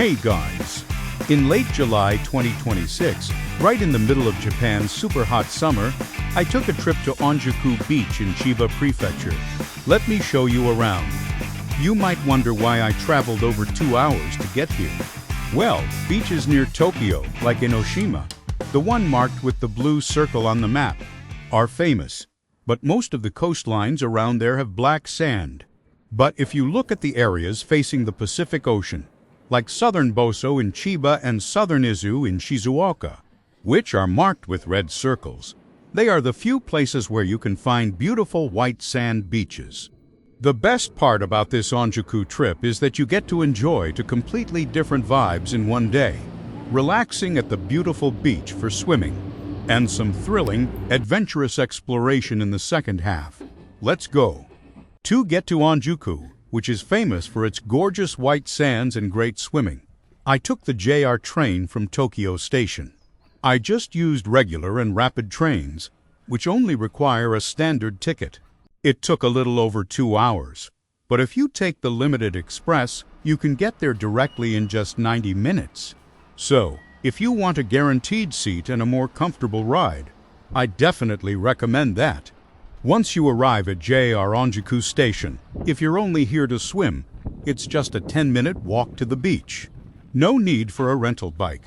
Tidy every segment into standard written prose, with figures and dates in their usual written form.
Hey guys! In late July 2026, right in the middle of Japan's super hot summer, I took a trip to Onjuku Beach in Chiba Prefecture. Let me show you around. You might wonder why I traveled over 2 hours to get here. Well, beaches near Tokyo, like in Oshima, the one marked with the blue circle on the map, are famous. But most of the coastlines around there have black sand. But if you look at the areas facing the Pacific Ocean, like southern Boso in Chiba and southern Izu in Shizuoka, which are marked with red circles, they are the few places where you can find beautiful white sand beaches. The best part about this Onjuku trip is that you get to enjoy two completely different vibes in one day, relaxing at the beautiful beach for swimming, and some thrilling, adventurous exploration in the second half. Let's go! To get to Onjuku, which is famous for its gorgeous white sands and great swimming, I took the JR train from Tokyo Station. I just used regular and rapid trains, which only require a standard ticket. It took a little over 2 hours, but if you take the Limited Express, you can get there directly in just 90 minutes. So, if you want a guaranteed seat and a more comfortable ride, I definitely recommend that. Once you arrive at JR Onjuku Station, if you're only here to swim, it's just a 10-minute walk to the beach. No need for a rental bike.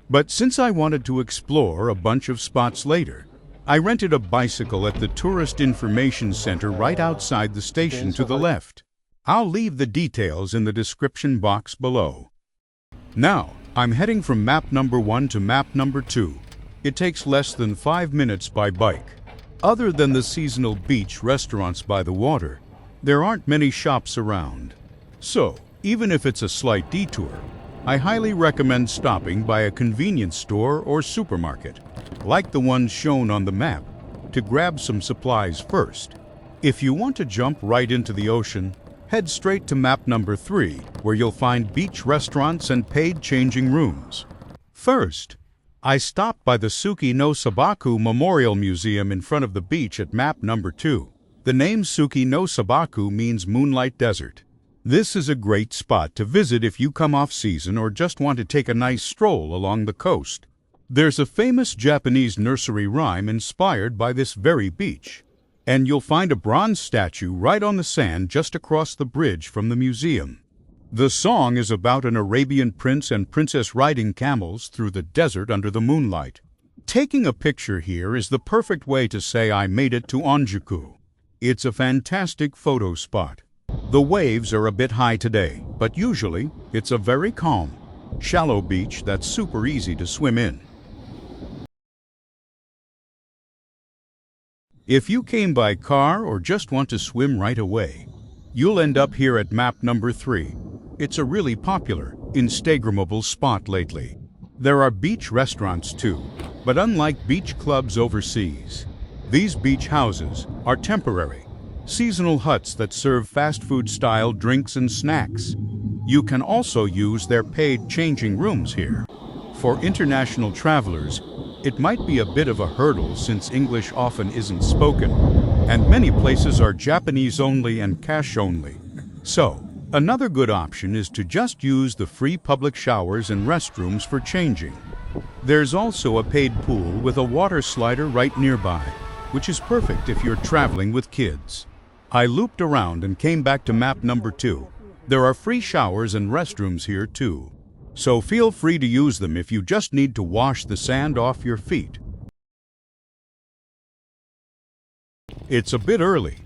But since I wanted to explore a bunch of spots later, I rented a bicycle at the Tourist Information Center right outside the station to the left. I'll leave the details in the description box below. Now, I'm heading from map number 1 to map number 2. It takes less than 5 minutes by bike. Other than the seasonal beach restaurants by the water, there aren't many shops around. So, even if it's a slight detour, I highly recommend stopping by a convenience store or supermarket, like the ones shown on the map, to grab some supplies first. If you want to jump right into the ocean, head straight to map number 3, where you'll find beach restaurants and paid changing rooms. First, I stopped by the Suki no Sabaku Memorial Museum in front of the beach at map number 2. The name Suki no Sabaku means moonlight desert. This is a great spot to visit if you come off season or just want to take a nice stroll along the coast. There's a famous Japanese nursery rhyme inspired by this very beach, and you'll find a bronze statue right on the sand just across the bridge from the museum. The song is about an Arabian prince and princess riding camels through the desert under the moonlight. Taking a picture here is the perfect way to say I made it to Onjuku. It's a fantastic photo spot. The waves are a bit high today, but usually it's a very calm, shallow beach that's super easy to swim in. If you came by car or just want to swim right away, you'll end up here at map number 3. It's a really popular, Instagrammable spot lately. There are beach restaurants too, but unlike beach clubs overseas, these beach houses are temporary, seasonal huts that serve fast food style drinks and snacks. You can also use their paid changing rooms here. For international travelers, it might be a bit of a hurdle since English often isn't spoken, and many places are Japanese only and cash only. So, another good option is to just use the free public showers and restrooms for changing. There's also a paid pool with a water slider right nearby, which is perfect if you're traveling with kids. I looped around and came back to map number 2. There are free showers and restrooms here too, so feel free to use them if you just need to wash the sand off your feet. It's a bit early,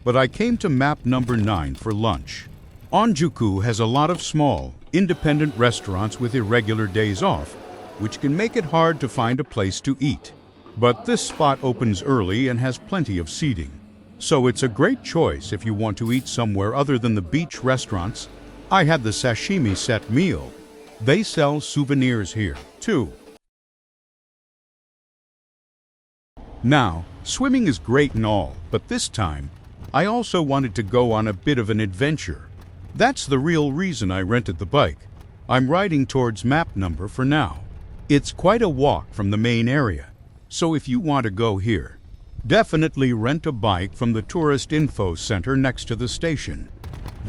but I came to map number 9 for lunch. Onjuku has a lot of small, independent restaurants with irregular days off, which can make it hard to find a place to eat. But this spot opens early and has plenty of seating, so it's a great choice if you want to eat somewhere other than the beach restaurants. I had the sashimi set meal. They sell souvenirs here, too. Now, swimming is great and all, but this time, I also wanted to go on a bit of an adventure. That's the real reason I rented the bike. I'm riding towards map number for now. It's quite a walk from the main area, so if you want to go here, definitely rent a bike from the Tourist Info Center next to the station.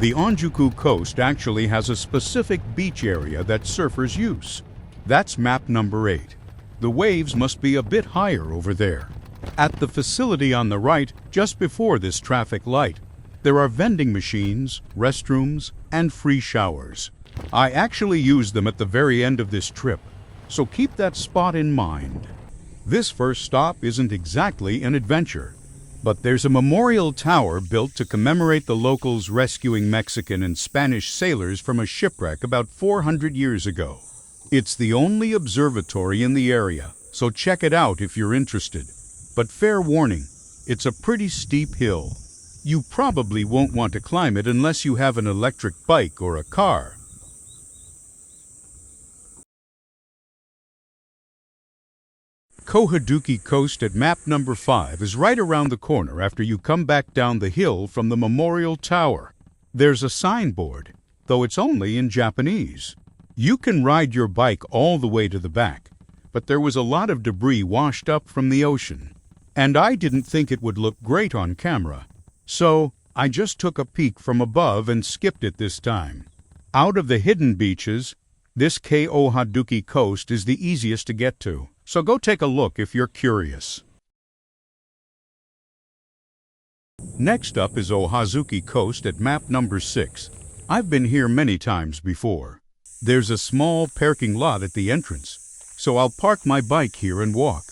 The Onjuku Coast actually has a specific beach area that surfers use. That's map number 8. The waves must be a bit higher over there. At the facility on the right, just before this traffic light, there are vending machines, restrooms, and free showers. I actually used them at the very end of this trip, so keep that spot in mind. This first stop isn't exactly an adventure, but there's a memorial tower built to commemorate the locals rescuing Mexican and Spanish sailors from a shipwreck about 400 years ago. It's the only observatory in the area, so check it out if you're interested. But fair warning, it's a pretty steep hill. You probably won't want to climb it unless you have an electric bike or a car. Kohaduki Coast at map number 5 is right around the corner after you come back down the hill from the memorial tower. There's a signboard, though it's only in Japanese. You can ride your bike all the way to the back, but there was a lot of debris washed up from the ocean, and I didn't think it would look great on camera. So I just took a peek from above and skipped it this time. Out of the hidden beaches, this Kohaduki Coast is the easiest to get to, so go take a look if you're curious. Next up is Ohazuki Coast at map number 6. I've been here many times before. There's a small parking lot at the entrance, so I'll park my bike here and walk.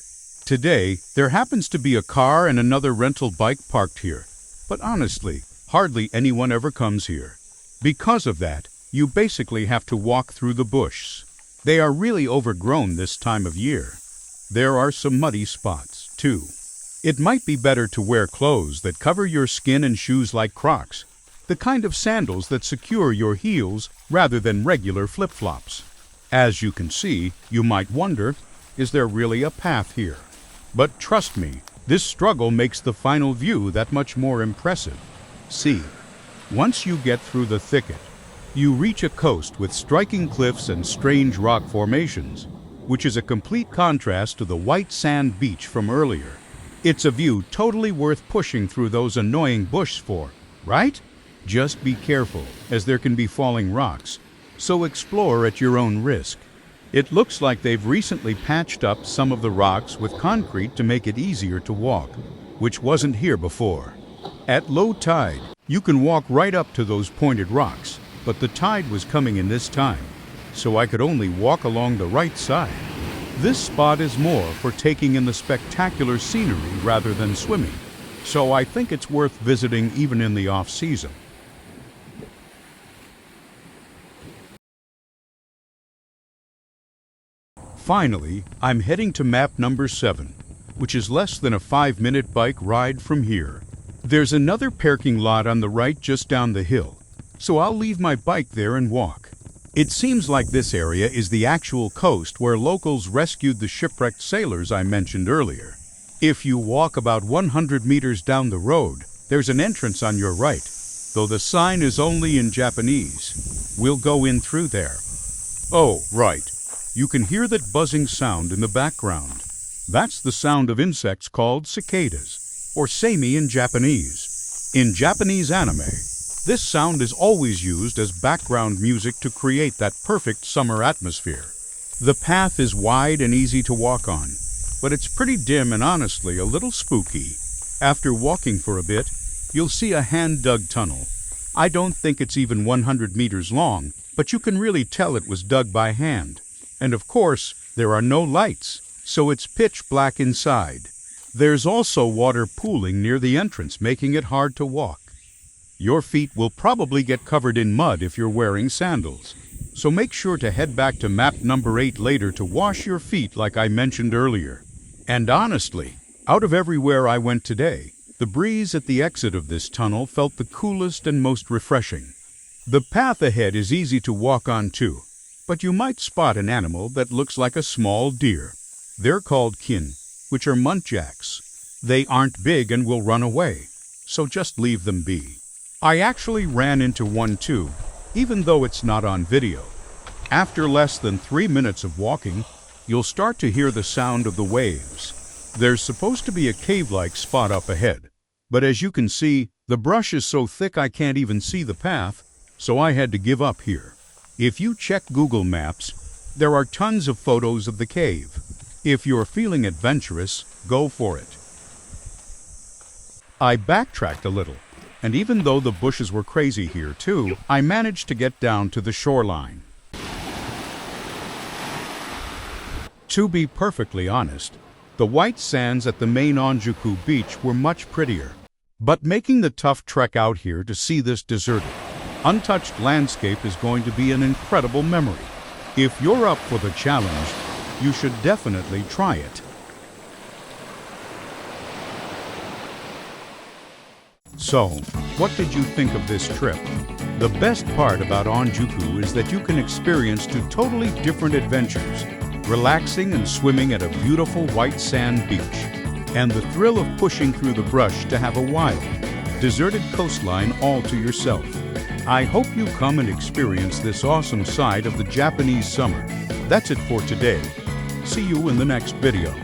Today, there happens to be a car and another rental bike parked here, but honestly, hardly anyone ever comes here. Because of that, you basically have to walk through the bush. They are really overgrown this time of year. There are some muddy spots, too. It might be better to wear clothes that cover your skin and shoes like Crocs, the kind of sandals that secure your heels rather than regular flip-flops. As you can see, you might wonder, is there really a path here? But trust me, this struggle makes the final view that much more impressive. See, once you get through the thicket, you reach a coast with striking cliffs and strange rock formations, which is a complete contrast to the white sand beach from earlier. It's a view totally worth pushing through those annoying bushes for, right? Just be careful, as there can be falling rocks, so explore at your own risk. It looks like they've recently patched up some of the rocks with concrete to make it easier to walk, which wasn't here before. At low tide, you can walk right up to those pointed rocks, but the tide was coming in this time, so I could only walk along the right side. This spot is more for taking in the spectacular scenery rather than swimming, so I think it's worth visiting even in the off-season. Finally, I'm heading to map number 7, which is less than a 5-minute bike ride from here. There's another parking lot on the right just down the hill, so I'll leave my bike there and walk. It seems like this area is the actual coast where locals rescued the shipwrecked sailors I mentioned earlier. If you walk about 100 meters down the road, there's an entrance on your right, though the sign is only in Japanese. We'll go in through there. Oh, right. You can hear that buzzing sound in the background. That's the sound of insects called cicadas, or seimi in Japanese. In Japanese anime, this sound is always used as background music to create that perfect summer atmosphere. The path is wide and easy to walk on, but it's pretty dim and honestly a little spooky. After walking for a bit, you'll see a hand-dug tunnel. I don't think it's even 100 meters long, but you can really tell it was dug by hand. And of course, there are no lights, so it's pitch black inside. There's also water pooling near the entrance, making it hard to walk. Your feet will probably get covered in mud if you're wearing sandals, so make sure to head back to map number 8 later to wash your feet like I mentioned earlier. And honestly, out of everywhere I went today, the breeze at the exit of this tunnel felt the coolest and most refreshing. The path ahead is easy to walk on too, but you might spot an animal that looks like a small deer. They're called kin, which are muntjacs. They aren't big and will run away, so just leave them be. I actually ran into one too, even though it's not on video. After less than 3 minutes of walking, you'll start to hear the sound of the waves. There's supposed to be a cave-like spot up ahead, but as you can see, The brush is so thick I can't even see the path, so I had to give up here. If you check Google Maps, there are tons of photos of the cave. If you're feeling adventurous, go for it. I backtracked a little, and even though the bushes were crazy here too, I managed to get down to the shoreline. To be perfectly honest, the white sands at the main Onjuku Beach were much prettier. But making the tough trek out here to see this deserted, untouched landscape is going to be an incredible memory. If you're up for the challenge, you should definitely try it. So, what did you think of this trip? The best part about Onjuku is that you can experience two totally different adventures, relaxing and swimming at a beautiful white sand beach, and the thrill of pushing through the brush to have a wild, deserted coastline all to yourself. I hope you come and experience this awesome side of the Japanese summer. That's it for today. See you in the next video.